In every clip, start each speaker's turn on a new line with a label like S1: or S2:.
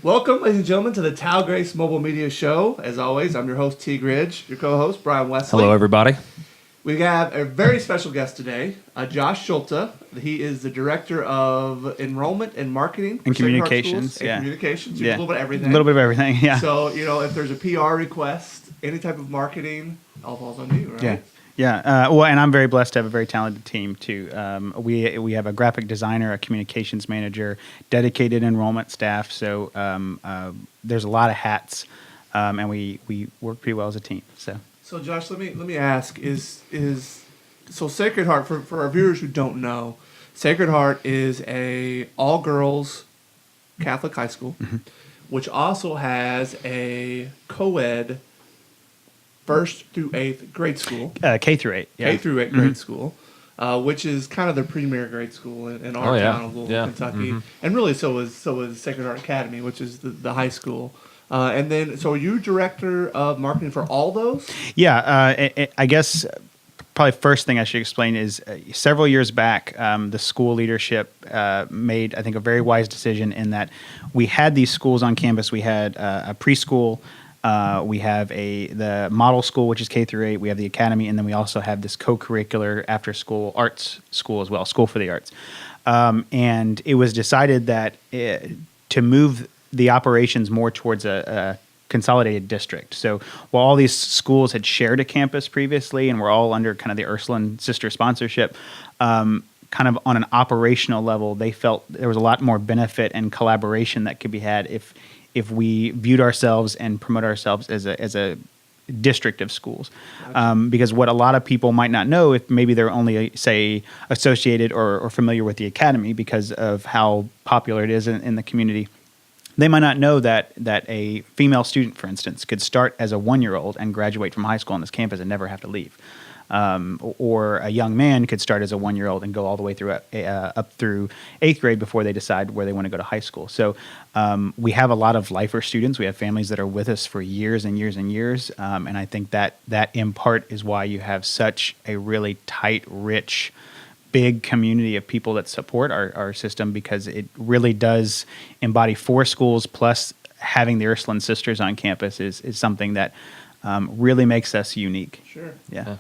S1: Welcome, ladies and gentlemen, to the Talgrace Mobile Media Show. As always, I'm your host, T. Gridge, your co-host, Brian Wesley.
S2: Hello, everybody.
S1: We have a very special guest today, Josh Schulte. He is the Director of Enrollment and Marketing
S2: And Communications.
S1: Communications.
S2: Yeah.
S1: A little bit of everything.
S2: A little bit of everything, yeah.
S1: So, if there's a PR request, any type of marketing, all falls on you, right?
S2: Yeah. Yeah, well, and I'm very blessed to have a very talented team too. We have a graphic designer, a communications manager, dedicated enrollment staff. So there's a lot of hats, and we work pretty well as a team.
S1: So Josh, let me ask: is Sacred Heart, for our viewers who don't know, Sacred Heart is a all girls Catholic high school, which also has a co-ed 1st through 8th grade school.
S2: K through 8. Yeah.
S1: K through 8 grade school, which is kind of the premier grade school in our town of Louisville, Kentucky. And really so is Sacred Heart Academy, which is the high school. And then, so are you director of marketing for all those?
S2: Yeah, I guess probably first thing I should explain is several years back, the school leadership made, I think, a very wise decision in that we had these schools on campus. We had a preschool, we have the model school, which is K through 8. We have the academy, and then we also have this co-curricular after-school arts school as well, School for the Arts. And it was decided that to move the operations more towards a consolidated district. So while all these schools had shared a campus previously and were all under kind of the Ursuline sister sponsorship, kind of on an operational level, they felt there was a lot more benefit and collaboration that could be had if we viewed ourselves and promote ourselves as a district of schools. Because what a lot of people might not know, if maybe they're only, say, associated or familiar with the academy because of how popular it is in the community, they might not know that a female student, for instance, could start as a 1-year-old and graduate from high school on this campus and never have to leave. Or a young man could start as a 1-year-old and go all the way through up through 8th grade before they decide where they want to go to high school. So we have a lot of lifer students. We have families that are with us for years and years and years. And I think that in part is why you have such a really tight, rich, big community of people that support our system, because it really does embody 4 schools plus having the Ursuline Sisters on campus is something that really makes us unique.
S1: Sure.
S2: Yeah.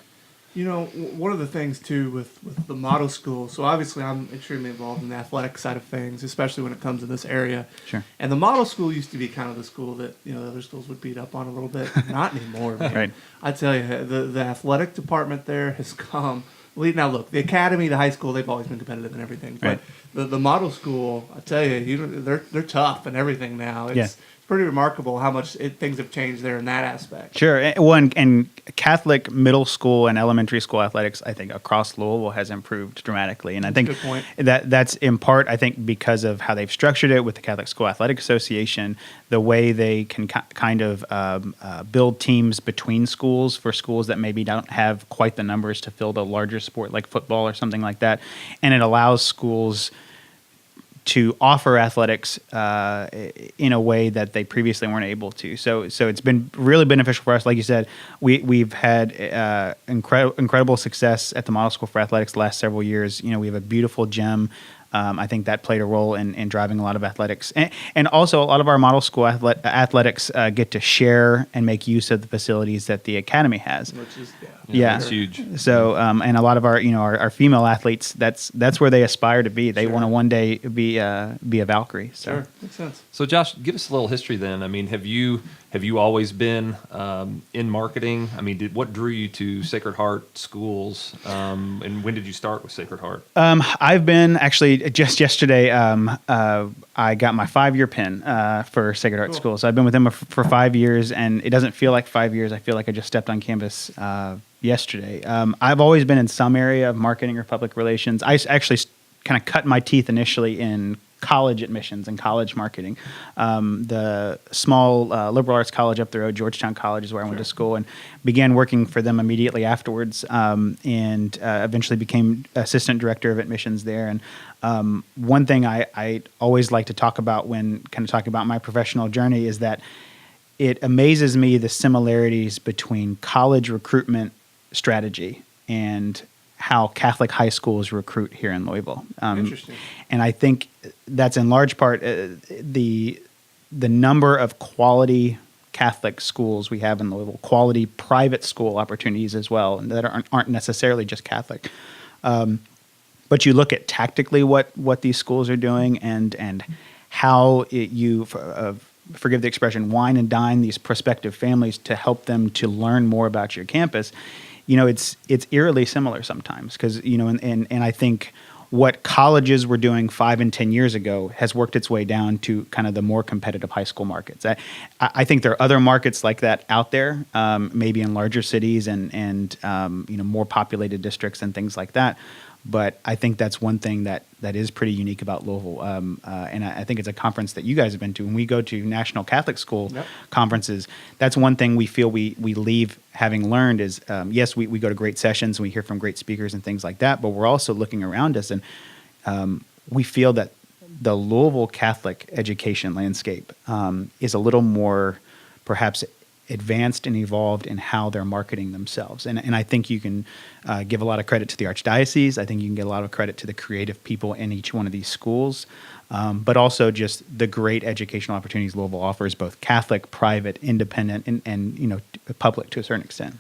S1: One of the things, too, with the model school, so obviously I'm extremely involved in the athletic side of things, especially when it comes to this area.
S2: Sure.
S1: And the model school used to be kind of the school that, the other schools would beat up on a little bit. Not anymore, man.
S2: Right.
S1: I tell you, the athletic department there has come. Now, look, the academy, the high school, they've always been competitive and everything. But
S2: right.
S1: the model school, I tell you, they're tough and everything now. It's pretty remarkable how much things have changed there in that aspect.
S2: Sure. Well, and Catholic middle school and elementary school athletics, I think, across Louisville has improved dramatically. And I think that's in part, I think, because of how they've structured it with the Catholic School Athletic Association, the way they can kind of build teams between schools for schools that maybe don't have quite the numbers to field a larger sport like football or something like that. And it allows schools to offer athletics in a way that they previously weren't able to. So it's been really beneficial for us. Like you said, we've had incredible success at the Model School for Athletics the last several years. We have a beautiful gym. I think that played a role in driving a lot of athletics. And also a lot of our model school athletics get to share and make use of the facilities that the academy has.
S1: Which is,
S2: that's
S3: huge.
S2: So, and a lot of our, our female athletes, that's where they aspire to be. They want to one day be a Valkyrie. So.
S1: Sure, makes sense.
S3: So Josh, give us a little history then. I mean, have you always been in marketing? I mean, what drew you to Sacred Heart schools? And when did you start with Sacred Heart?
S2: I've been actually just yesterday. I got my 5-year pin for Sacred Heart School. So I've been with them for 5 years, and it doesn't feel like 5 years. I feel like I just stepped on campus yesterday. I've always been in some area of marketing or public relations. I actually kind of cut my teeth initially in college admissions and college marketing. The small liberal arts college up the road, Georgetown College, is where I went to school, and began working for them immediately afterwards, and eventually became assistant director of admissions there. And one thing I always like to talk about when kind of talking about my professional journey is that it amazes me the similarities between college recruitment strategy and how Catholic high schools recruit here in Louisville.
S1: Interesting.
S2: And I think that's in large part the the number of quality Catholic schools we have in Louisville, quality private school opportunities as well, and that aren't necessarily just Catholic. But you look at tactically what these schools are doing and how forgive the expression, wine and dine these prospective families to help them to learn more about your campus. It's eerily similar sometimes because, and I think what colleges were doing 5 and 10 years ago has worked its way down to kind of the more competitive high school markets. I think there are other markets like that out there, maybe in larger cities and more populated districts and things like that. But I think that's one thing that is pretty unique about Louisville. And I think it's a conference that you guys have been to. When we go to National Catholic School conferences, that's one thing we feel we leave having learned is, yes, we go to great sessions and we hear from great speakers and things like that, but we're also looking around us and we feel that the Louisville Catholic education landscape is a little more perhaps advanced and evolved in how they're marketing themselves. And I think you can give a lot of credit to the Archdiocese. I think you can get a lot of credit to the creative people in each one of these schools, but also just the great educational opportunities Louisville offers, both Catholic, private, independent, and public to a certain extent.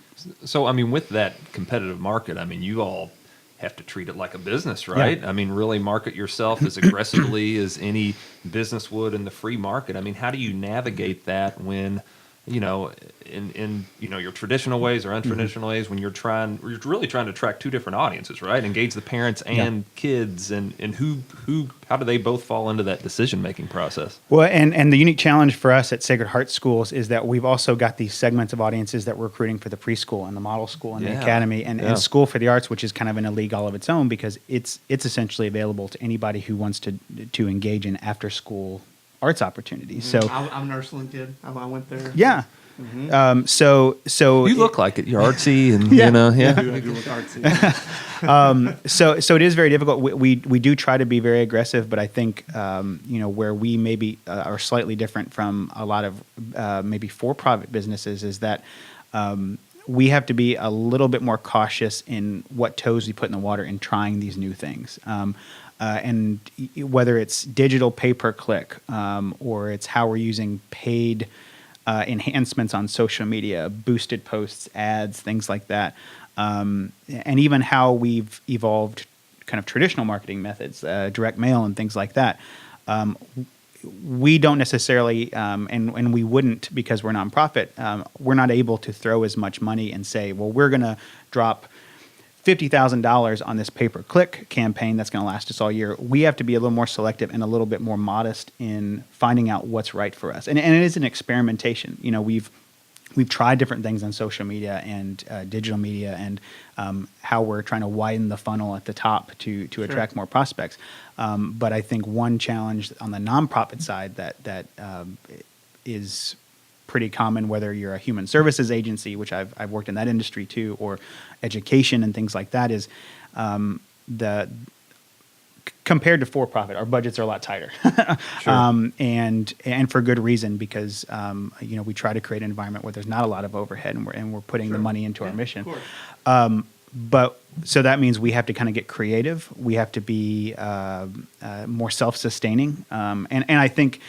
S3: So, I mean, with that competitive market, I mean, you all have to treat it like a business, right?
S2: Yeah.
S3: I mean, really market yourself as aggressively as any business would in the free market. I mean, how do you navigate that when in your traditional ways or untraditional ways when you're really trying to attract two different audiences, right? Engage the parents and kids, and how do they both fall into that decision making process?
S2: Well, and the unique challenge for us at Sacred Heart Schools is that we've also got these segments of audiences that we're recruiting for the preschool and the model school and the academy and School for the Arts, which is kind of in a league all of its own because it's essentially available to anybody who wants to engage in after school arts opportunities. So
S1: I'm an Ursuline kid. I went there.
S2: Yeah. Mm-hmm. So
S3: you look like it. You're artsy, and
S1: I do look artsy.
S2: So it is very difficult. We do try to be very aggressive, but I think where we maybe are slightly different from a lot of maybe for-profit businesses is that we have to be a little bit more cautious in what toes we put in the water in trying these new things. And whether it's digital pay-per-click or it's how we're using paid enhancements on social media, boosted posts, ads, things like that, and even how we've evolved kind of traditional marketing methods, direct mail and things like that. We don't necessarily, and we wouldn't because we're a nonprofit, we're not able to throw as much money and say, well, we're going to drop $50,000 on this pay-per-click campaign that's going to last us all year. We have to be a little more selective and a little bit more modest in finding out what's right for us. And it is an experimentation. We've tried different things on social media and digital media and how we're trying to widen the funnel at the top to attract more prospects. But I think one challenge on the nonprofit side that is pretty common, whether you're a human services agency, which I've worked in that industry too, or education and things like that, is compared to for-profit, our budgets are a lot tighter, and for good reason because we try to create an environment where there's not a lot of overhead and we're putting the money into our mission. But so that means we have to kind of get creative. We have to be more self-sustaining, and I think.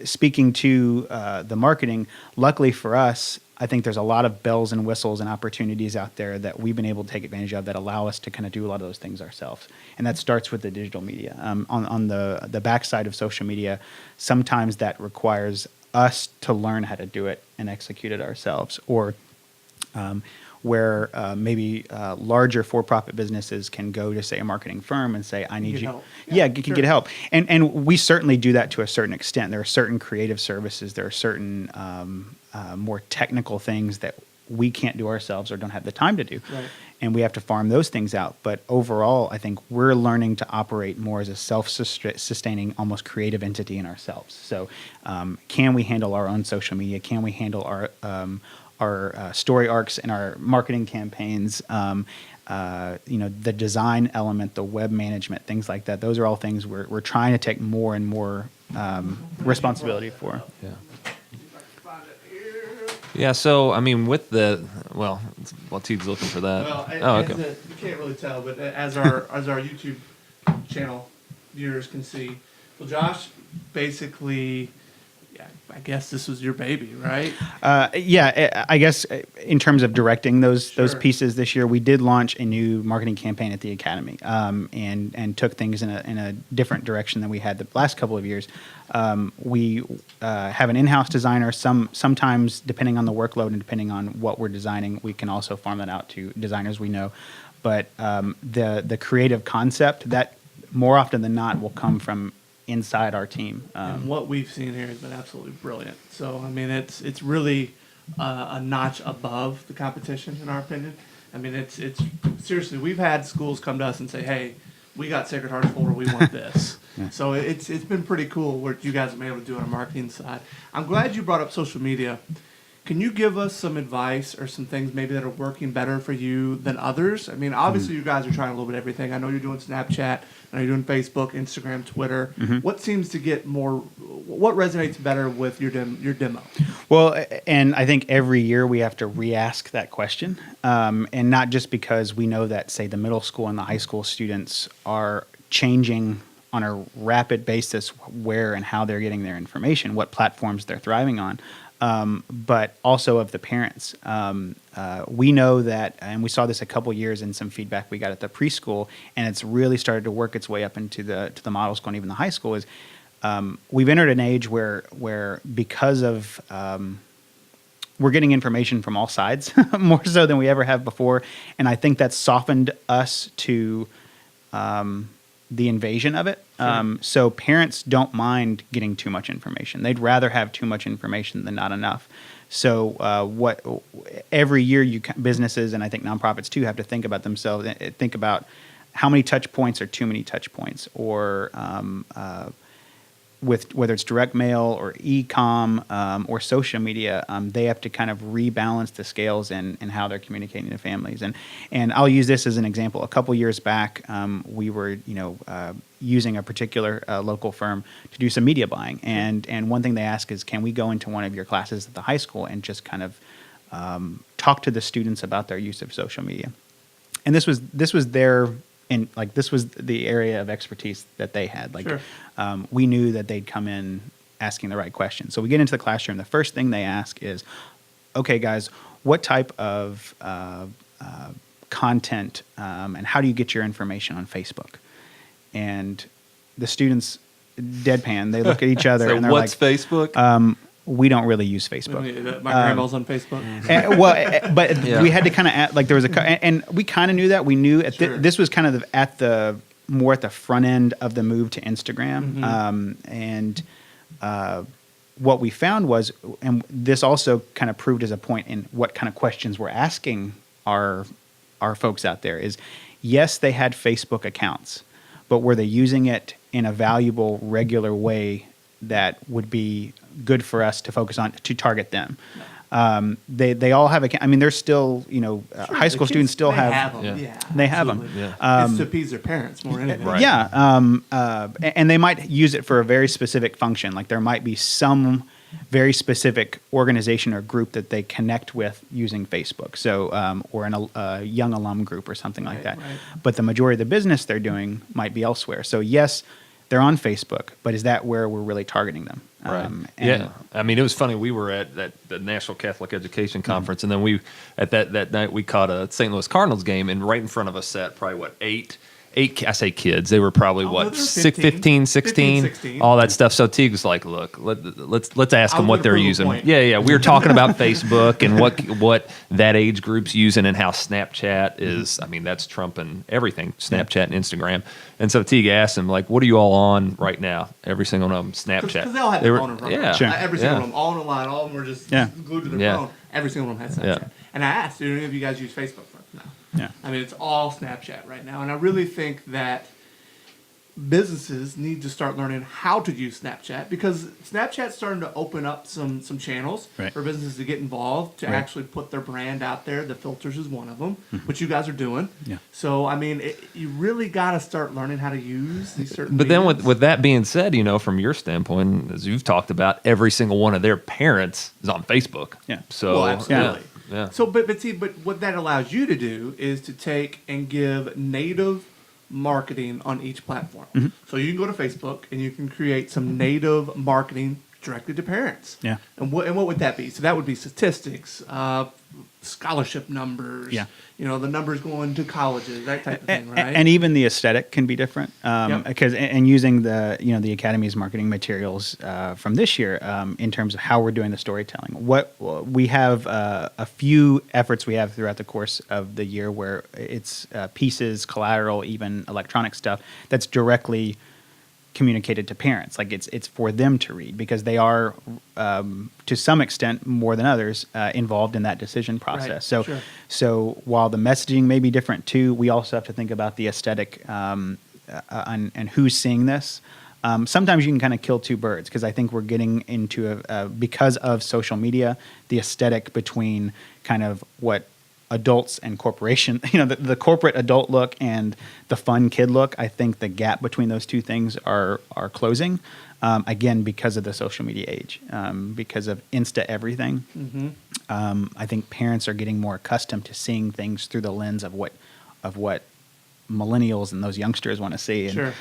S2: Speaking to the marketing, luckily for us, I think there's a lot of bells and whistles and opportunities out there that we've been able to take advantage of that allow us to kind of do a lot of those things ourselves. And that starts with the digital media. On the backside of social media, sometimes that requires us to learn how to do it and execute it ourselves, or where maybe larger for-profit businesses can go to, say, a marketing firm and say, I need you.
S1: Help.
S2: Can get help. And we certainly do that to a certain extent. There are certain creative services. There are certain more technical things that we can't do ourselves or don't have the time to do.
S1: Right.
S2: And we have to farm those things out. But overall, I think we're learning to operate more as a self-sustaining, almost creative entity in ourselves. So can we handle our own social media? Can we handle our story arcs and our marketing campaigns, the design element, the web management, things like that. Those are all things we're trying to take more and more responsibility for.
S3: Yeah. So, I mean, with while Teed's looking for that.
S1: Well, okay. You can't really tell, but as our YouTube channel viewers can see, well, Josh basically yeah, I guess this was your baby, right?
S2: Yeah, I guess in terms of directing those
S1: Sure.
S2: pieces this year, we did launch a new marketing campaign at the academy, and took things in a different direction than we had the last couple of years. We have an in-house designer. Sometimes, depending on the workload and depending on what we're designing, we can also farm that out to designers we know. But the creative concept that more often than not will come from inside our team.
S1: And what we've seen here has been absolutely brilliant. So I mean, it's really a notch above the competition, in our opinion. I mean, it's seriously, we've had schools come to us and say, "Hey, we got Sacred Heart folder, we want this." So it's been pretty cool what you guys have been able to do on the marketing side. I'm glad you brought up social media. Can you give us some advice or some things maybe that are working better for you than others? I mean, obviously you guys are trying a little bit of everything. I know you're doing Snapchat, I know you're doing Facebook, Instagram, Twitter. What seems to get more? What resonates better with your demo?
S2: Well, and I think every year we have to re-ask that question, and not just because we know that, say, the middle school and the high school students are changing on a rapid basis where and how they're getting their information, what platforms they're thriving on, but also of the parents. We know that, and we saw this a couple years in some feedback we got at the preschool, and it's really started to work its way up into the model school and even the high school, is we've entered an age where because of we're getting information from all sides more so than we ever have before, and I think that's softened us to the invasion of it. So parents don't mind getting too much information. They'd rather have too much information than not enough. So what every year businesses and I think nonprofits too have to think about themselves. Think about how many touch points are too many touch points, or with whether it's direct mail or e-com or social media, they have to kind of rebalance the scales in how they're communicating to families. And I'll use this as an example. A couple years back, we were using a particular local firm to do some media buying, and one thing they ask is, can we go into one of your classes at the high school and just kind of talk to the students about their use of social media? And this was their this was the area of expertise that they had. Sure. We knew that they'd come in asking the right questions. So we get into the classroom. The first thing they ask is, okay, guys, what type of content and how do you get your information on Facebook? And the students deadpan. They look at each other
S3: So
S2: and they're
S3: what's
S2: like,
S3: Facebook?
S2: We don't really use Facebook.
S1: My grandma's on Facebook.
S2: But
S1: Yeah.
S2: we had to kind of there was and we kind of knew that. We knew
S1: Sure.
S2: this was kind of at the front end of the move to Instagram. What we found was, and this also kind of proved as a point in what kind of questions we're asking our folks out there, is yes, they had Facebook accounts, but were they using it in a valuable, regular way that would be good for us to focus on to target them? They all have I mean, there's still
S1: Sure,
S2: high school students still
S1: have them.
S3: Yeah.
S1: Yeah,
S2: they have them.
S1: absolutely.
S3: Yeah.
S1: It's to appease their parents more than anything.
S3: Right.
S2: Yeah, and they might use it for a very specific function. Like there might be some very specific organization or group that they connect with using Facebook. So, or a young alum group or something like that.
S1: Right.
S2: But the majority of the business they're doing might be elsewhere. So yes, they're on Facebook, but is that where we're really targeting them?
S3: Right. Yeah. I mean, it was funny. We were at the National Catholic Education Conference, and then we at that night we caught a St. Louis Cardinals game, and right in front of us sat probably eight. I say kids. They were probably
S1: they're
S3: 15, 16,
S1: 16.
S3: all that stuff. So Teague was like, "Look, let's ask them
S1: was
S3: what
S1: gonna
S3: they're
S1: prove a
S3: using."
S1: point.
S3: Yeah. We were talking about Facebook and what that age group's using, and how Snapchat is. I mean, that's trumping everything. Snapchat and Instagram. And so Teague asked him, like, "What are you all on right now?" Every single one of them, Snapchat.
S1: Because they all had their phone in front of them.
S3: Yeah,
S2: Sure.
S1: Every single one of them, all in a line. All of them were just glued to their
S3: Yeah.
S1: phone. Every single one of them had Snapchat.
S3: Yeah.
S1: And I asked, do any of you guys use Facebook? No.
S2: Yeah.
S1: I mean, it's all Snapchat right now. And I really think that businesses need to start learning how to use Snapchat, because Snapchat's starting to open up some channels
S2: Right.
S1: for businesses to get involved, to
S2: Right.
S1: actually put their brand out there. The filters is one of them, which you guys are doing.
S2: Yeah.
S1: So, I mean, you really got to start learning how to use these certain
S3: But then
S1: mediums.
S3: with that being said, from your standpoint, as you've talked about, every single one of their parents is on Facebook.
S2: Yeah.
S3: So
S1: Well, absolutely.
S3: Yeah.
S1: So, but what that allows you to do is to take and give native marketing on each platform. So you can go to Facebook and you can create some native marketing directed to parents.
S2: Yeah.
S1: And what would that be? So that would be statistics, scholarship numbers.
S2: Yeah.
S1: The numbers going to colleges, that type of thing, right?
S2: And even the aesthetic can be different
S1: Yep.
S2: because and using the Academy's marketing materials from this year in terms of how we're doing the storytelling. What we have a few efforts we have throughout the course of the year where it's pieces, collateral, even electronic stuff that's directly communicated to parents. Like it's for them to read because they are to some extent more than others involved in that decision process.
S1: Right.
S2: So
S1: Sure.
S2: so while the messaging may be different too, we also have to think about the aesthetic and who's seeing this. Sometimes you can kind of kill two birds because I think we're getting into because of social media, the aesthetic between kind of what adults and corporation, the corporate adult look and the fun kid look. I think the gap between those two things are closing. Again, because of the social media age, because of Insta everything.
S1: Mm-hmm.
S2: I think parents are getting more accustomed to seeing things through the lens of what millennials and those youngsters want to see. And,
S1: Sure.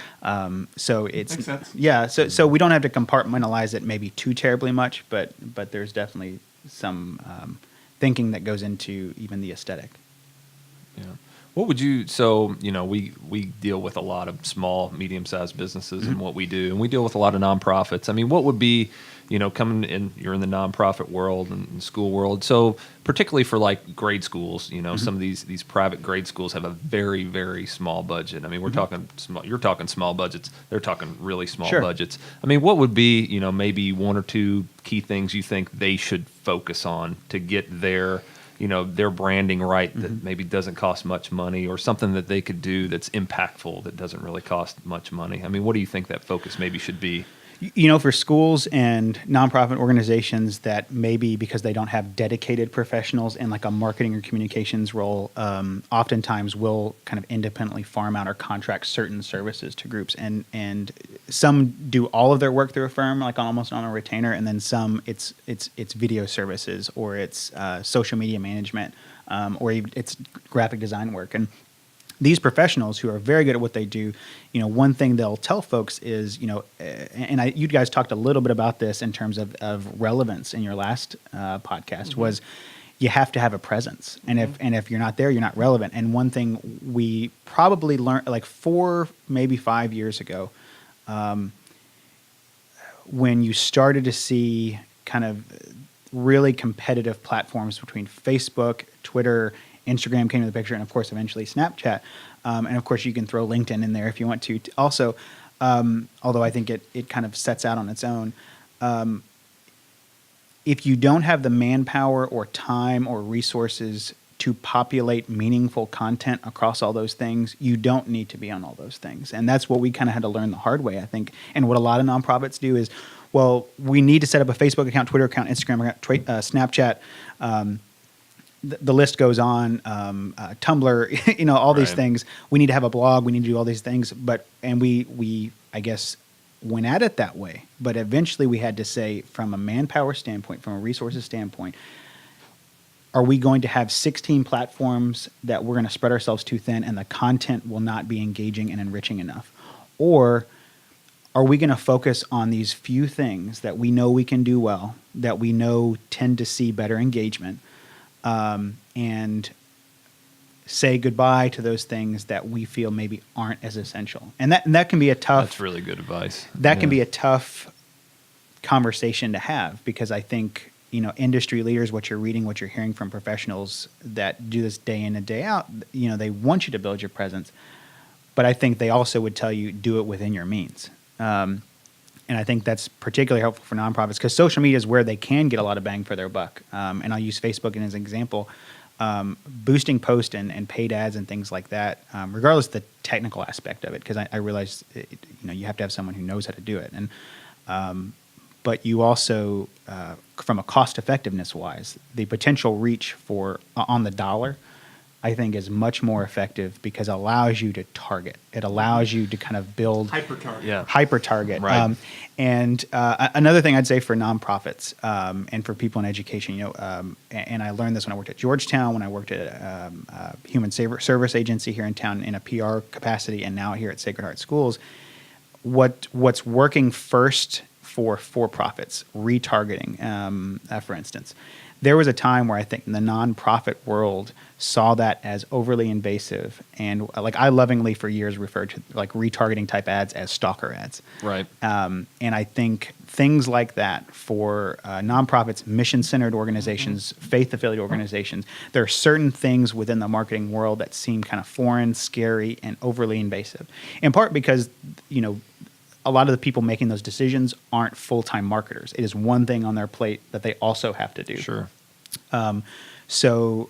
S2: so it's
S1: Makes sense.
S2: yeah. So we don't have to compartmentalize it maybe too terribly much, but there's definitely some thinking that goes into even the aesthetic.
S3: Yeah. What would you, so, we deal with a lot of small, medium-sized businesses in what we do, and we deal with a lot of nonprofits. I mean, what would be, coming in, you're in the nonprofit world and school world. So particularly for like grade schools, some of these private grade schools have a very, very small budget. I mean, we're talking small, you're talking small budgets. They're talking really small
S2: Sure.
S3: budgets. I mean, what would be, maybe one or two key things you think they should focus on to get their branding right that maybe doesn't cost much money, or something that they could do that's impactful that doesn't really cost much money? I mean, what do you think that focus maybe should be?
S2: For schools and nonprofit organizations that maybe because they don't have dedicated professionals in like a marketing or communications role, oftentimes will kind of independently farm out or contract certain services to groups. And some do all of their work through a firm, like almost on a retainer, and then some it's video services or it's social media management or even it's graphic design work. And these professionals who are very good at what they do, one thing they'll tell folks is, and you guys talked a little bit about this in terms of relevance in your last podcast, was you have to have a presence. And if you're not there, you're not relevant. And one thing we probably learned like 4, maybe 5 years ago, when you started to see kind of really competitive platforms between Facebook, Twitter, Instagram came to the picture, and of course, eventually Snapchat. And of course, you can throw LinkedIn in there if you want to. Also, although I think it kind of sets out on its own. If you don't have the manpower or time or resources to populate meaningful content across all those things, you don't need to be on all those things. And that's what we kind of had to learn the hard way, I think. And what a lot of nonprofits do is, well, we need to set up a Facebook account, Twitter account, Instagram account, Snapchat. The list goes on, Tumblr, all these
S3: Right.
S2: things. We need to have a blog. We need to do all these things. And we, I guess, went at it that way. But eventually we had to say, from a manpower standpoint, from a resources standpoint, are we going to have 16 platforms that we're going to spread ourselves too thin and the content will not be engaging and enriching enough? Or are we going to focus on these few things that we know we can do well, that we know tend to see better engagement, and say goodbye to those things that we feel maybe aren't as essential? And that can be a tough.
S3: That's really good advice.
S2: That can be a tough conversation to have, because I think, industry leaders, what you're reading, what you're hearing from professionals that do this day in and day out, they want you to build your presence, but I think they also would tell you do it within your means. And I think that's particularly helpful for nonprofits because social media is where they can get a lot of bang for their buck. And I'll use Facebook as an example. Boosting posts and paid ads and things like that, regardless of the technical aspect of it, because I realize you have to have someone who knows how to do it. And but you also, from a cost effectiveness wise, the potential reach for on the dollar, I think, is much more effective because it allows you to target. It allows you to kind of build
S1: Hyper target.
S3: Yeah.
S2: hyper target.
S3: Right.
S2: And another thing I'd say for nonprofits and for people in education, and I learned this when I worked at Georgetown, when I worked at a human service agency here in town in a PR capacity, and now here at Sacred Heart Schools. What's working first for for-profits, retargeting, for instance. There was a time where I think the nonprofit world saw that as overly invasive, and like I lovingly for years referred to like retargeting type ads as stalker ads.
S3: Right.
S2: And I think things like that for nonprofits, mission-centered organizations, faith-affiliated organizations, there are certain things within the marketing world that seem kind of foreign, scary, and overly invasive. In part because, a lot of the people making those decisions aren't full-time marketers. It is one thing on their plate that they also have to do.
S3: Sure.
S2: So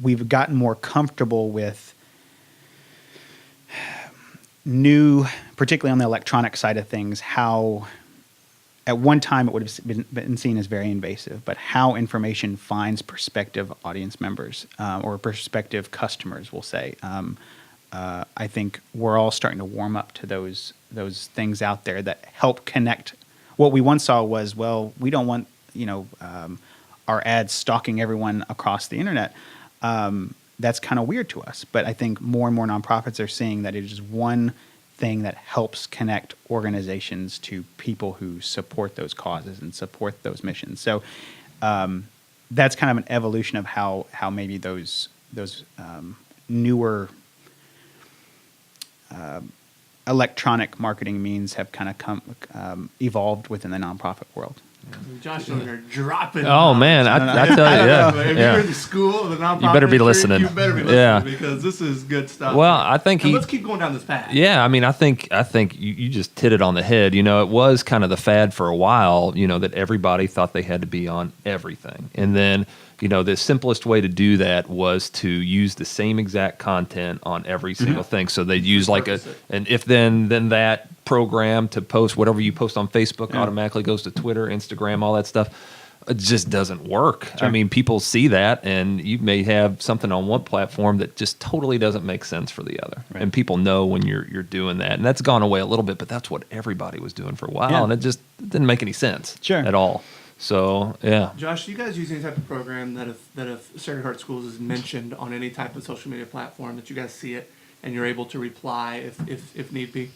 S2: we've gotten more comfortable with new, particularly on the electronic side of things, how at one time it would have been seen as very invasive, but how information finds prospective audience members or prospective customers, we'll say. I think we're all starting to warm up to those things out there that help connect. What we once saw was, well, we don't want our ads stalking everyone across the internet. That's kind of weird to us. But I think more and more nonprofits are seeing that it is one thing that helps connect organizations to people who support those causes and support those missions. So that's kind of an evolution of how maybe those newer electronic marketing means have kind of evolved within the nonprofit world.
S1: Josh over here dropping.
S3: Oh man, I tell you,
S1: If you're in the school of the nonprofit,
S3: You better be
S1: industry,
S3: listening.
S1: You better be listening
S3: Yeah.
S1: because this is good stuff.
S3: Well, I think
S1: and let's keep going down this path.
S3: Yeah, I mean, I think you just hit it on the head. It was kind of the fad for a while, that everybody thought they had to be on everything. And then, the simplest way to do that was to use the same exact content on every single thing. So they'd use like an if then that program to post whatever you post on Facebook automatically goes to Twitter, Instagram, all that stuff. It just doesn't work. Sure. I mean, people see that, and you may have something on one platform that just totally doesn't make sense for the other. Right. And people know when you're doing that. And that's gone away a little bit, but that's what everybody was doing for a while, and it didn't make any sense at all. So, yeah.
S1: Josh, do you guys use any type of program that if Sacred Heart Schools is mentioned on any type of social media platform that you guys see it and you're able to reply if need be?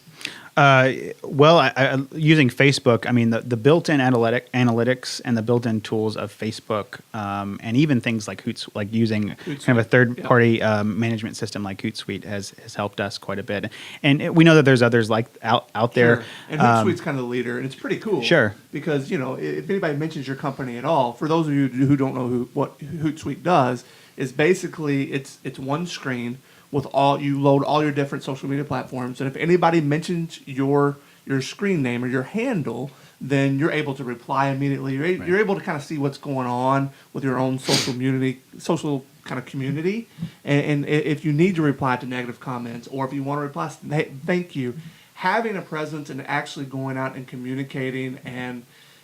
S2: Well, I using Facebook, I mean, the built-in analytics and the built-in tools of Facebook, and even things like Hootsuite, like using kind of a third-party management system like Hootsuite has helped us quite a bit. And we know that there's others like out there.
S1: Sure. And Hootsuite's kind of the leader, and it's pretty cool.
S2: Sure.
S1: Because, if anybody mentions your company at all, for those of you who don't know what Hootsuite does, is basically it's one screen with you load all your different social media platforms, and if anybody mentions your screen name or your handle, then you're able to reply immediately. You're able to kind of see what's going on with your own social kind of community, and if you need to reply to negative comments or if you want to reply, hey, thank you. Having a presence and actually going out and communicating and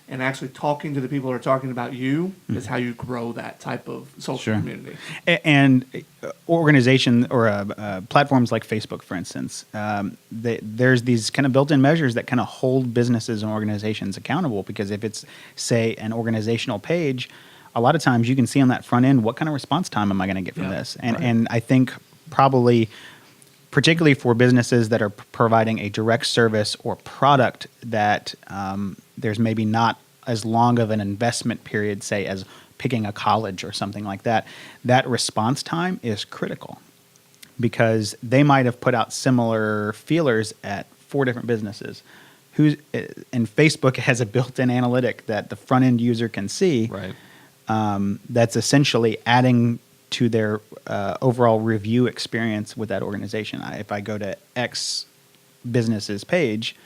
S1: actually talking to the people who are talking about you is how you grow that type of social community.
S2: And organization or platforms like Facebook, for instance, there's these kind of built-in measures that kind of hold businesses and organizations accountable, because if it's, say, an organizational page, a lot of times you can see on that front end, what kind of response time am I going to get from this? And I think probably particularly for businesses that are providing a direct service or product that there's maybe not as long of an investment period, say, as picking a college or something like that, that response time is critical, because they might have put out similar feelers at 4 different businesses. And Facebook has a built-in analytic that the front-end user can see, that's essentially adding to their overall review experience with that organization. If I go to X business's page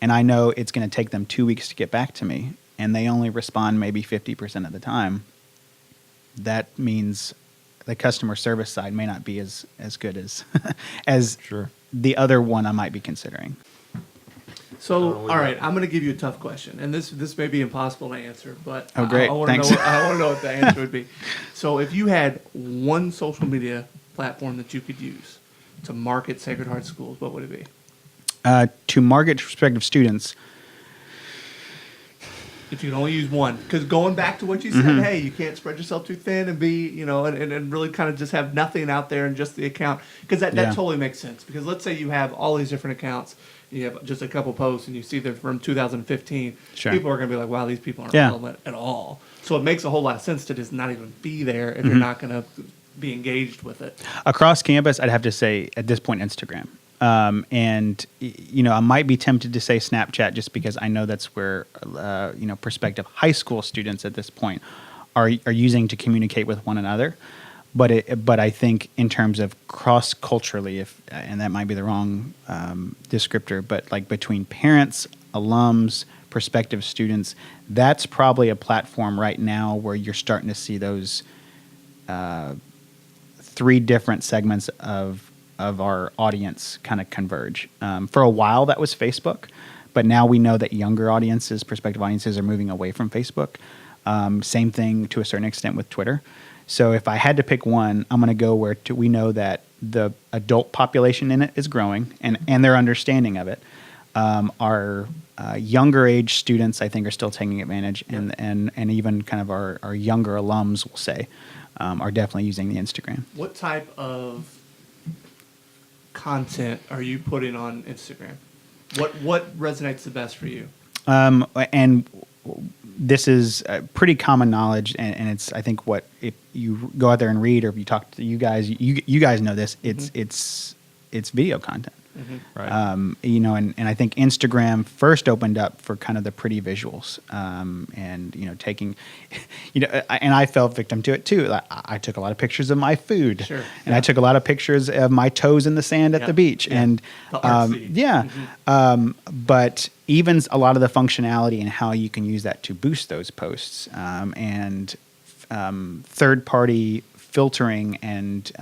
S2: and I know it's going to take them 2 weeks to get back to me, and they only respond maybe 50% of the time, that means the customer service side may not be as good as as the other one I might be considering.
S1: So, all right, I'm going to give you a tough question, and this may be impossible to answer, but
S2: great.
S1: I want to know what the answer would be. So, if you had one social media platform that you could use to market Sacred Heart Schools, what would it be?
S2: To market prospective students.
S1: If you could only use one, because going back to what you said, hey, you can't spread yourself too thin and be, and really kind of just have nothing out there and just the account, because that totally makes sense. Because let's say you have all these different accounts, you have just a couple posts and you see they're from 2015,
S2: Sure.
S1: people are going to be like, wow, these people aren't
S2: Yeah.
S1: relevant at all. So it makes a whole lot of sense to just not even be there if
S2: Mm-hmm.
S1: you're not going to be engaged with it.
S2: Across campus, I'd have to say at this point Instagram. I might be tempted to say Snapchat just because I know that's where prospective high school students at this point are using to communicate with one another. But I think in terms of cross culturally, and that might be the wrong descriptor, but like between parents, alums, prospective students, that's probably a platform right now where you're starting to see those three different segments of our audience kind of converge. For a while, that was Facebook, but now we know that younger audiences, prospective audiences, are moving away from Facebook. Same thing to a certain extent with Twitter. So if I had to pick one, I'm going to go where we know that the adult population in it is growing and their understanding of it. Our younger age students, I think, are still taking advantage, and even kind of our younger alums, we'll say, are definitely using the Instagram.
S1: What type of content are you putting on Instagram? What resonates the best for you?
S2: And this is pretty common knowledge, and it's, I think, what if you go out there and read, or if you talk to you guys, you guys know this. It's video content.
S3: Right.
S2: And I think Instagram first opened up for kind of the pretty visuals, and taking, and I fell victim to it too. I took a lot of pictures of my food,
S1: Sure.
S2: and I took a lot of pictures of my toes in the sand at the beach, and
S1: The artsy.
S2: but even a lot of the functionality and how you can use that to boost those posts, and third-party filtering and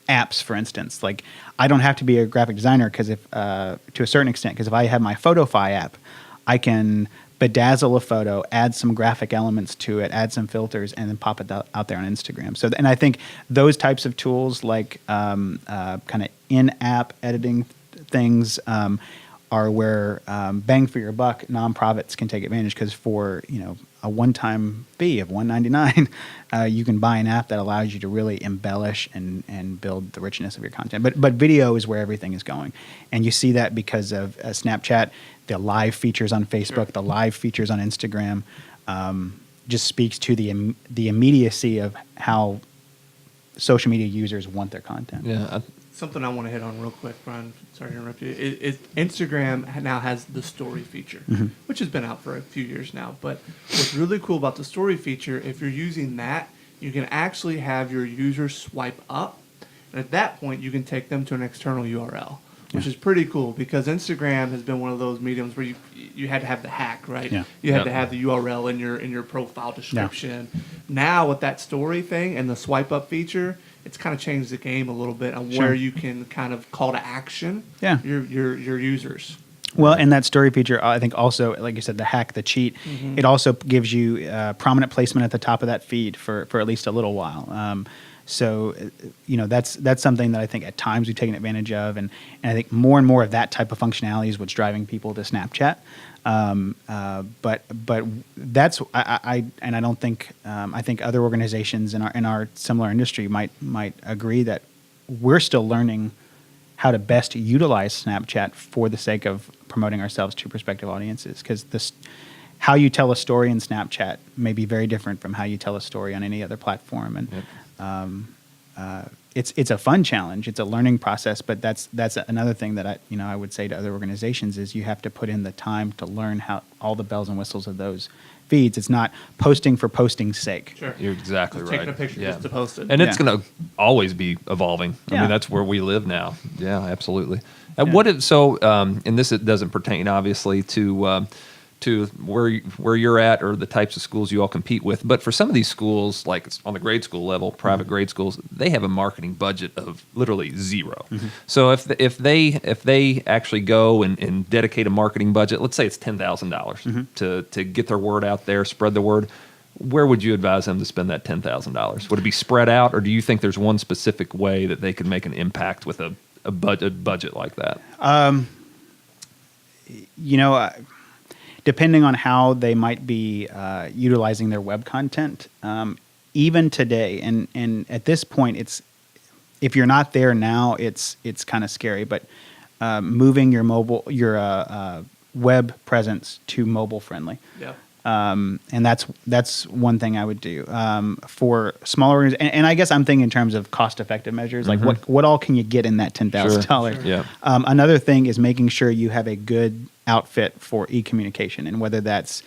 S2: apps, for instance. Like, I don't have to be a graphic designer to a certain extent, because if I have my PhotoFi app, I can bedazzle a photo, add some graphic elements to it, add some filters, and then pop it out there on Instagram. So, and I think those types of tools, like kind of in-app editing things, are where bang for your buck nonprofits can take advantage, because for a one-time fee of $199, you can buy an app that allows you to really embellish and build the richness of your content. But video is where everything is going, and you see that because of Snapchat, the live features on Facebook,
S1: Sure.
S2: the live features on Instagram, just speaks to the immediacy of how social media users want their content.
S3: Yeah.
S1: Something I want to hit on real quick, Brian. Sorry to interrupt you. Instagram now has the story feature, which has been out for a few years now. But what's really cool about the story feature, if you're using that, you can actually have your users swipe up, and at that point, you can take them to an external URL, which is pretty cool, because Instagram has been one of those mediums where you had to have the hack, right?
S2: Yeah.
S1: You had
S3: Yep.
S1: to have the URL in your profile description. Now with that story thing and the swipe up feature, it's kind of changed the game a little bit on
S2: Sure.
S1: where you can kind of call to action
S2: Yeah.
S1: your users.
S2: Well, and that story feature, I think also, like you said, the hack, the cheat, it also gives you prominent placement at the top of that feed for at least a little while. So, that's something that I think at times we've taken advantage of, and I think more and more of that type of functionality is what's driving people to Snapchat. But that's I don't think I think other organizations in our similar industry might agree that we're still learning how to best utilize Snapchat for the sake of promoting ourselves to prospective audiences, because how you tell a story in Snapchat may be very different from how you tell a story on any other platform, and it's a fun challenge. It's a learning process, but that's another thing that I would say to other organizations is you have to put in the time to learn how all the bells and whistles of those feeds. It's not posting for posting's sake.
S1: Sure.
S3: You're exactly
S1: Just
S3: right.
S1: taking a picture just to post it.
S3: And it's
S2: Yeah.
S3: going to always be evolving. I
S2: Yeah.
S3: mean, that's where we live now. Yeah, absolutely.
S2: Yeah.
S3: And this it doesn't pertain obviously to where you're at or the types of schools you all compete with, but for some of these schools, like it's on the grade school level, private grade schools, they have a marketing budget of literally zero. So if they actually go and dedicate a marketing budget, let's say it's $10,000 to get their word out there, spread the word, where would you advise them to spend that $10,000? Would it be spread out, or do you think there's one specific way that they could make an impact with a budget like that?
S2: Depending on how they might be utilizing their web content, even today, and at this point, if you're not there now, it's kind of scary. But moving your web presence to mobile friendly.
S1: Yeah.
S2: And that's one thing I would do for smaller organizations. And I guess I'm thinking in terms of cost effective measures, like what all can you get in that $10,000?
S3: Sure. Yeah.
S2: Another thing is making sure you have a good outfit for e-communication, and whether that's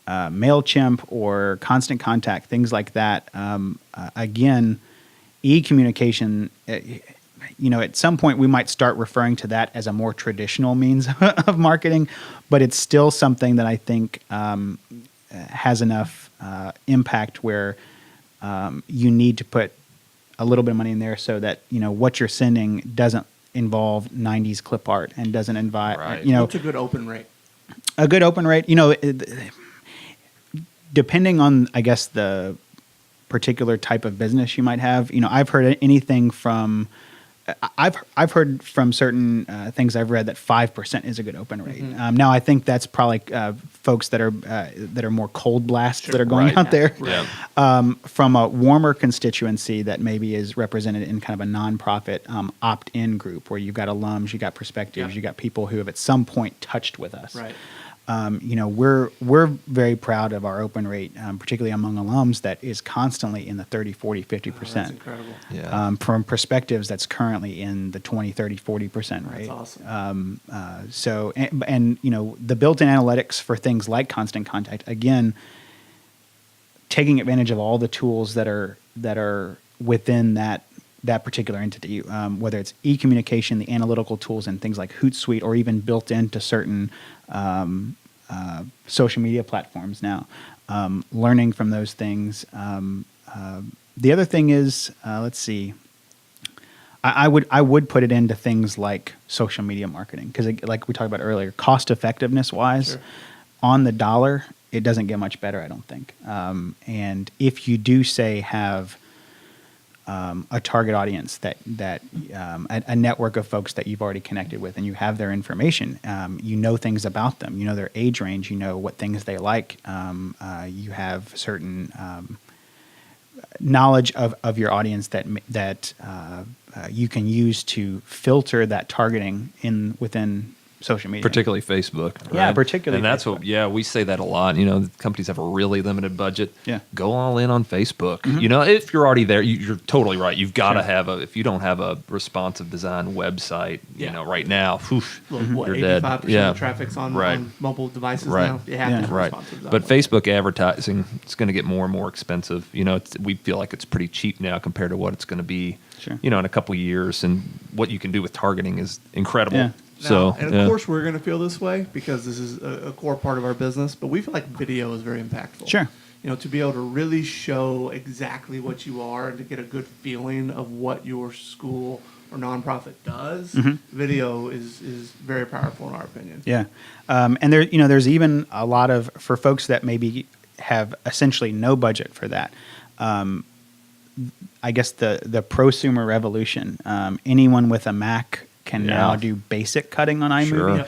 S2: MailChimp or Constant Contact, things like that. Again, e-communication, at some point we might start referring to that as a more traditional means of marketing, but it's still something that I think has enough impact where you need to put a little bit of money in there so that what you're sending doesn't involve 90s clip art and doesn't invite
S3: Right.
S1: What's a good open rate?
S2: a good open rate. Depending on, I guess, the particular type of business you might have. I've heard anything from I've heard from certain things I've read that 5% is a good open rate. Now I think that's probably folks that are more cold blasts that are going
S3: Right.
S2: out there.
S3: Yeah.
S2: From a warmer constituency that maybe is represented in kind of a nonprofit opt-in group where you've got alums, you got perspectives,
S1: Yeah.
S2: you got people who have at some point touched with us.
S1: Right.
S2: We're very proud of our open rate, particularly among alums, that is constantly in the 30, 40, 50%.
S1: That's incredible.
S3: Yeah.
S2: From perspectives, that's currently in the 20, 30, 40% rate.
S1: That's awesome.
S2: The built-in analytics for things like Constant Contact, again, taking advantage of all the tools that are within that particular entity, whether it's e-communication, the analytical tools and things like Hootsuite, or even built into certain social media platforms now, learning from those things. The other thing is, let's see, I would put it into things like social media marketing, because like we talked about earlier, cost effectiveness wise,
S1: Sure.
S2: on the dollar, it doesn't get much better, I don't think. And if you do say have a target audience that a network of folks that you've already connected with, and you have their information, things about them, their age range, what things they like, you have certain knowledge of your audience that you can use to filter that targeting within social media.
S3: Particularly Facebook.
S2: Yeah,
S3: right?
S2: particularly
S3: And that's
S2: Facebook.
S3: we say that a lot. Companies have a really limited budget.
S2: Yeah.
S3: Go all in on Facebook. If you're already there, you're totally right. You've got to have if you don't have a responsive design website,
S1: Yeah.
S3: right now,
S1: What,
S3: you're dead.
S1: 85%
S3: Yeah.
S1: of traffic's on
S3: Right.
S1: mobile devices
S3: Right.
S1: now? You have
S2: Yeah.
S1: to have
S3: Right.
S1: responsive
S3: But
S1: design.
S3: Facebook advertising, it's going to get more and more expensive. We feel like it's pretty cheap now compared to what it's going to be,
S2: Sure.
S3: in a couple of years. And what you can do with targeting is incredible.
S2: Yeah.
S1: Now, and of course, we're going to feel this way because this is a core part of our business. But we feel like video is very impactful.
S2: Sure.
S1: To be able to really show exactly what you are and to get a good feeling of what your school or nonprofit does, video is very powerful in our opinion.
S2: Yeah, and there's even a lot of, for folks that maybe have essentially no budget for that. I guess the prosumer revolution. Anyone with a Mac can now do basic cutting on iMovie,
S3: Sure.
S1: Yep.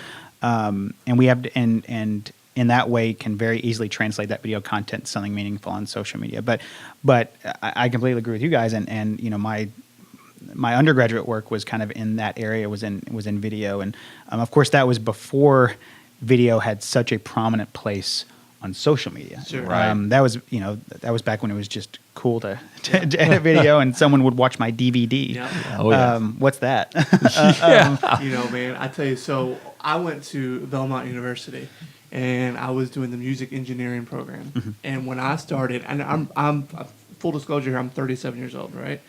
S2: and we have to, and in that way can very easily translate that video content to something meaningful on social media. But I completely agree with you guys, and my undergraduate work was kind of in that area, was in video, and of course that was before video had such a prominent place on social media.
S1: Sure.
S3: Right.
S2: That was back when it was just cool to edit video, and someone would watch my DVD.
S1: Yeah.
S3: Oh, yeah.
S2: What's that?
S1: Man, I tell you, so I went to Belmont University and I was doing the music engineering program. And when I started, and I'm full disclosure here, I'm 37 years old, right?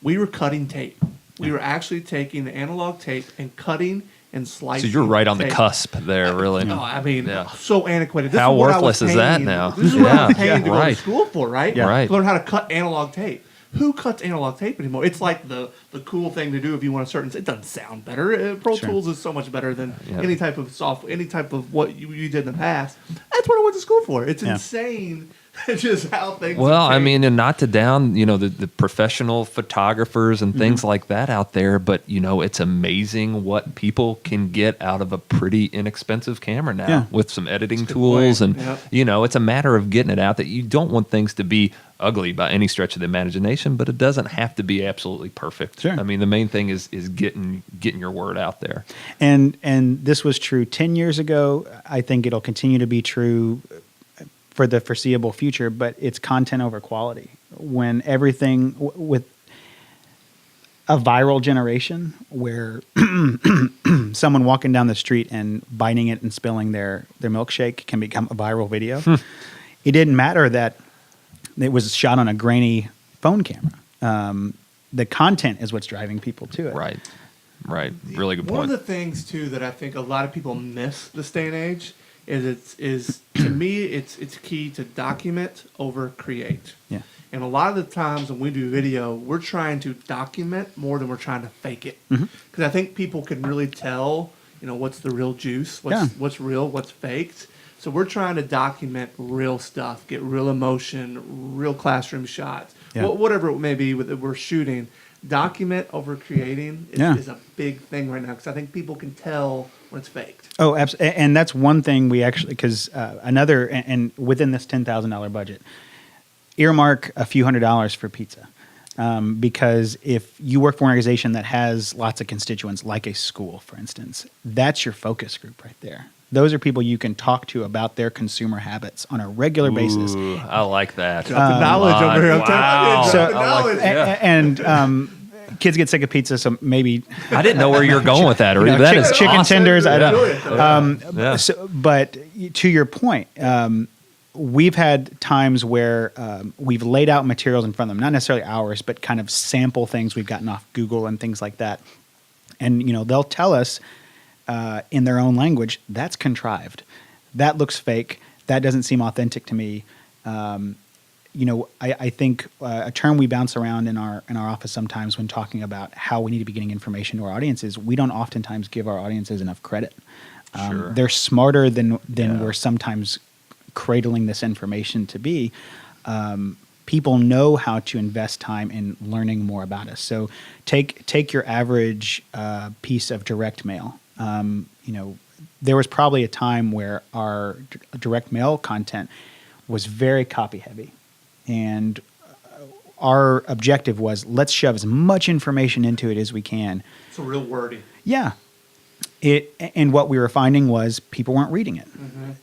S1: We were cutting tape. We were actually taking the analog tape and cutting and
S3: So
S1: slicing.
S3: you're right on the
S1: tape.
S3: cusp there, really.
S1: No, I mean,
S3: Yeah.
S1: so anniquated. This
S3: How
S1: is what I was
S3: worthless is that
S1: paying-
S3: now?
S1: This is what I was
S3: Yeah.
S1: paying to go to
S3: Right.
S1: school for, right?
S2: Yeah.
S3: Right.
S1: To learn how to cut analog tape. Who cuts analog tape anymore? It's like the cool thing to do if you want a certain. It doesn't sound better. Pro
S2: Sure.
S1: Tools is so much better than
S3: Yeah.
S1: any type of software, any type of what you did in the past. That's what I went to school for. It's
S2: Yeah.
S1: insane, just how things.
S3: Well,
S1: have
S3: I
S1: changed.
S3: mean, and not to down, the professional photographers and things like that out there, but it's amazing what people can get out of a pretty inexpensive camera now
S2: Yeah.
S3: with some editing
S1: That's a good
S3: tools,
S1: point.
S3: and it's a matter of getting it out. That you don't want things to be ugly by any stretch of the imagination, but it doesn't have to be absolutely perfect.
S2: Sure.
S3: I mean, the main thing is getting your word out there.
S2: And this was true 10 years ago. I think it'll continue to be true for the foreseeable future, but it's content over quality. When everything with a viral generation where someone walking down the street and biting it and spilling their milkshake can become a viral video. It didn't matter that it was shot on a grainy phone camera. The content is what's driving people to it.
S3: Right. Really good point.
S1: One of the things too that I think a lot of people miss this day and age is to me it's key to document over create.
S2: Yeah.
S1: And a lot of the times when we do video, we're trying to document more than we're trying to fake it. Because I think people can really tell, what's the real juice, what's real, what's faked. So we're trying to document real stuff, get real emotion, real classroom shots, whatever it may be that we're shooting. Document over creating is a big thing right now because I think people can tell when it's faked.
S2: Oh, absolutely. And that's one thing we actually, because another, and within this $10,000 budget, earmark a few $100s for pizza. Because if you work for an organization that has lots of constituents, like a school, for instance, that's your focus group right there. Those are people you can talk to about their consumer habits on a regular basis.
S3: Ooh, I like that.
S1: Dropping knowledge over here. I'm
S3: Wow.
S1: telling you,
S3: I like that.
S2: And kids get sick of pizza, so maybe
S3: I didn't know where you're going with that. Or
S2: know,
S3: that is
S2: chicken
S3: awesome.
S2: tenders. I don't.
S1: Enjoy it, though.
S3: Yeah.
S2: But to your point, we've had times where we've laid out materials in front of them, not necessarily ours, but kind of sample things we've gotten off Google and things like that. And they'll tell us in their own language, that's contrived, that looks fake, that doesn't seem authentic to me. I think a term we bounce around in our office sometimes when talking about how we need to be getting information to our audiences, we don't oftentimes give our audiences enough credit.
S3: Sure.
S2: They're smarter than we're sometimes cradling this information to be. People know how to invest time in learning more about us. So take your average piece of direct mail. There was probably a time where our direct mail content was very copy heavy. And our objective was let's shove as much information into it as we can.
S1: It's real wordy.
S2: Yeah. And what we were finding was people weren't reading it.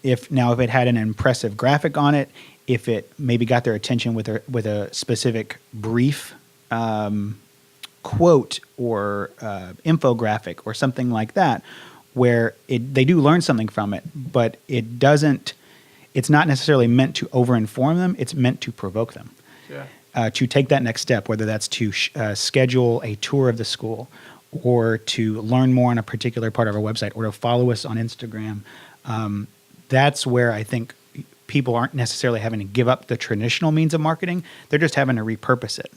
S2: If it had an impressive graphic on it, if it maybe got their attention with a specific brief quote or infographic or something like that, where they do learn something from it, but it's not necessarily meant to over-inform them. It's meant to provoke them to take that next step, whether that's to schedule a tour of the school or to learn more on a particular part of our website or to follow us on Instagram. That's where I think people aren't necessarily having to give up the traditional means of marketing. They're just having to repurpose it.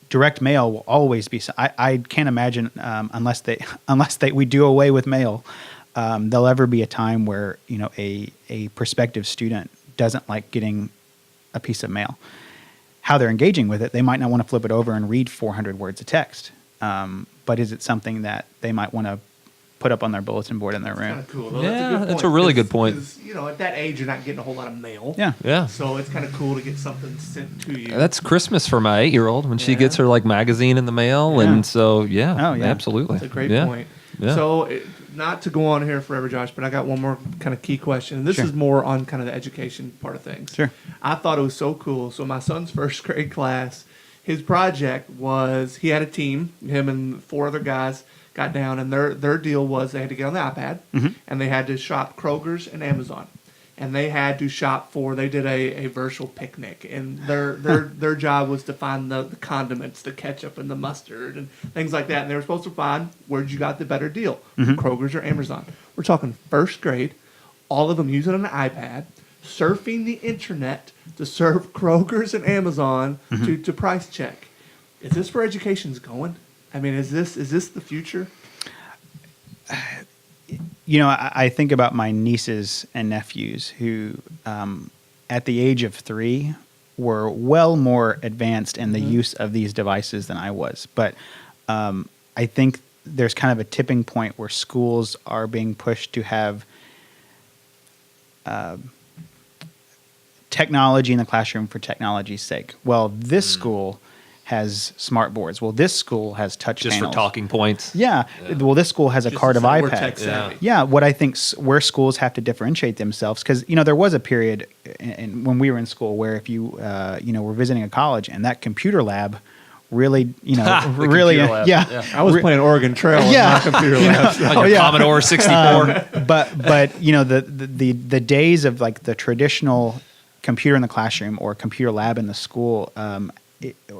S2: Direct mail will always be. I can't imagine unless we do away with mail, there'll ever be a time where a prospective student doesn't like getting a piece of mail. How they're engaging with it, they might not want to flip it over and read 400 words of text. But is it something that they might want to put up on their bulletin board in their room?
S1: Kind of cool. Though.
S3: Yeah,
S1: that's
S3: that's a really good point.
S1: At that age, you're not getting a whole lot of mail.
S2: Yeah.
S1: So it's kind of cool to get something sent to you.
S3: That's Christmas for my 8-year-old when she
S1: Yeah.
S3: gets her magazine in the mail,
S2: Yeah.
S3: and so
S2: Oh, yeah.
S3: absolutely.
S1: That's a great
S3: Yeah.
S1: point.
S3: Yeah.
S1: So, not to go on here forever, Josh, but I got one more kind of key question. And this
S2: Sure.
S1: is more on kind of the education part of things.
S2: Sure.
S1: I thought it was so cool. So, my son's first grade class, his project was he had a team, him and 4 other guys got down, and their deal was they had to get on the iPad, and they had to shop Kroger's and Amazon. And they had to shop they did a virtual picnic, and their job was to find the condiments, the ketchup and the mustard and things like that. And they were supposed to find where'd you got the better deal, Kroger's or Amazon. We're talking first grade, all of them using an iPad, surfing the internet to surf Kroger's and Amazon to price check. Is this where education's going? I mean, is this the future?
S2: I think about my nieces and nephews who, at the age of 3, were well more advanced in the use of these devices than I was. But I think there's kind of a tipping point where schools are being pushed to have technology in the classroom for technology's sake. Well, this school has smart boards. Well, this school has touch
S3: Just
S2: panels.
S3: for talking points.
S2: Yeah. Well, this school has a
S1: Just
S2: cart
S1: to
S2: of
S1: say we're
S2: iPad.
S1: tech savvy.
S2: Yeah. What I think where schools have to differentiate themselves, because there was a period when we were in school where if you were visiting a college and that computer lab really really
S3: computer lab.
S2: yeah.
S1: I was playing Oregon Trail in
S2: Yeah.
S1: my computer lab. so-
S3: On your Commodore 64.
S2: but the days of like the traditional computer in the classroom or computer lab in the school,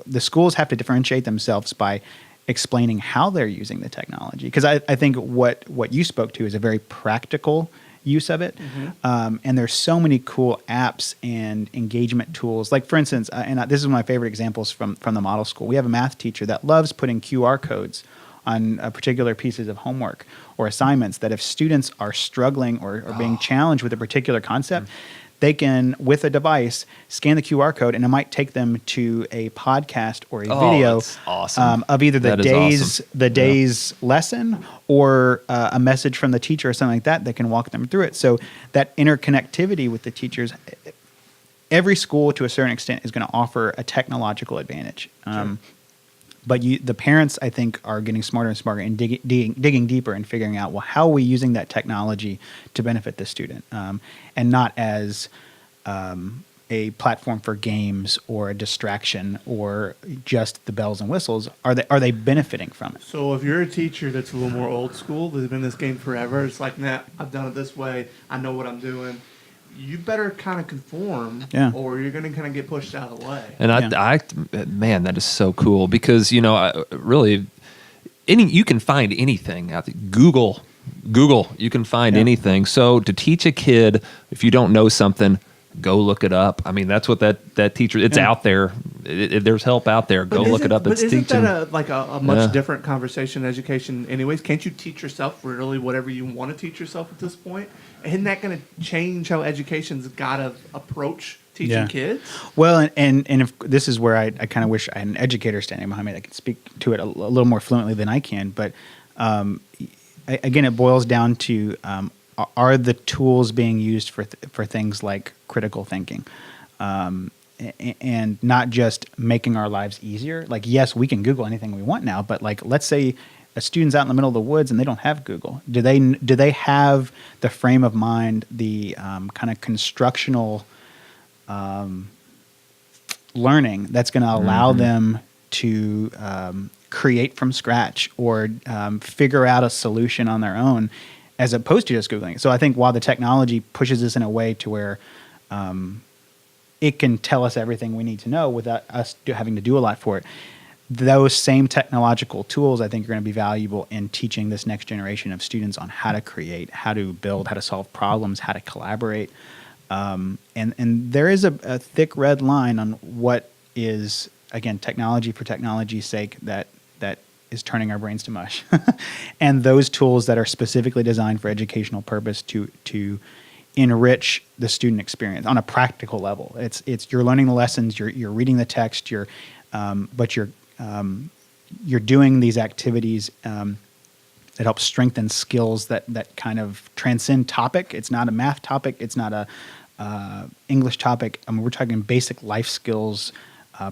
S2: the schools have to differentiate themselves by explaining how they're using the technology. Because I think what you spoke to is a very practical use of it. And there's so many cool apps and engagement tools. Like for instance, this is one of my favorite examples from the model school. We have a math teacher that loves putting QR codes on particular pieces of homework or assignments that if students are struggling or being challenged with a particular concept, they can, with a device, scan the QR code, and it might take them to a podcast or a video
S3: that's awesome.
S2: of either
S3: That is awesome.
S2: the day's lesson or a message from the teacher or something like that that can walk them through it. So that interconnectivity with the teachers, every school to a certain extent is going to offer a technological advantage. But the parents, I think, are getting smarter and smarter and digging deeper and figuring out, well, how are we using that technology to benefit the student, and not as a platform for games or a distraction or just the bells and whistles. Are they benefiting from it?
S1: So if you're a teacher that's a little more old school, that's been in this game forever, it's like, nah, I've done it this way. I know what I'm doing. You better kind of conform, or you're going to kind of get pushed out of the way.
S3: And I, man, that is so cool because really, you can find anything out there. Google, you can find anything. So to teach a kid, if you don't know something, go look it up. I mean, that's what that teacher. It's out there. There's help out there. Go look it up. It's
S1: isn't
S3: teaching.
S1: that a much different conversation in education anyways? Can't you teach yourself really whatever you want to teach yourself at this point? Isn't that going to change how education's got to approach teaching kids?
S2: Well, and if this is where I kind of wish I had an educator standing behind me that could speak to it a little more fluently than I can. But again, it boils down to are the tools being used for things like critical thinking? And not just making our lives easier. Like, yes, we can Google anything we want now, but like, let's say a student's out in the middle of the woods and they don't have Google. Do they have the frame of mind, the kind of constructional learning that's going to allow them to create from scratch or figure out a solution on their own, as opposed to just Googling it? So I think while the technology pushes us in a way to where it can tell us everything we need to know without us having to do a lot for it, those same technological tools, I think, are going to be valuable in teaching this next generation of students on how to create, how to build, how to solve problems, how to collaborate. And there is a thick red line on what is, again, technology for technology's sake that is turning our brains to mush. And those tools that are specifically designed for educational purpose to enrich the student experience on a practical level. It's you're learning the lessons, you're reading the text, but you're doing these activities that help strengthen skills that kind of transcend topic. It's not a math topic. It's not a English topic. I mean, we're talking basic life skills,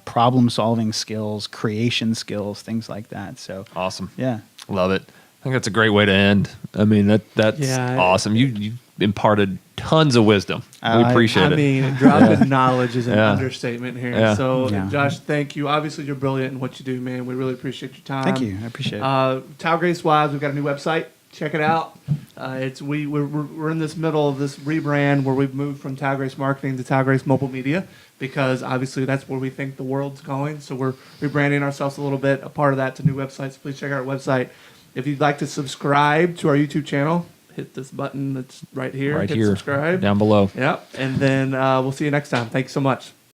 S2: problem-solving skills, creation skills, things like that. So
S3: awesome.
S2: Yeah.
S3: Love it. I think that's a great way to end. I mean, that's awesome. You imparted tons of wisdom. We appreciate it.
S1: I mean, dropping knowledge is an understatement here.
S3: Yeah.
S1: So, Josh, thank you. Obviously, you're brilliant in what you do, man. We really appreciate your time.
S2: Thank you. I appreciate it.
S1: Talgrace Wives, we've got a new website. Check it out. We're in this middle of this rebrand where we've moved from Talgrace Marketing to Talgrace Mobile Media, because obviously that's where we think the world's going. So we're rebranding ourselves a little bit. A part of that's a new website. So please check out our website. If you'd like to subscribe to our YouTube channel, hit this button that's right here.
S3: Right
S1: hit
S3: here.
S1: subscribe.
S3: Down below.
S1: Yep. And then we'll see you next time. Thanks so much.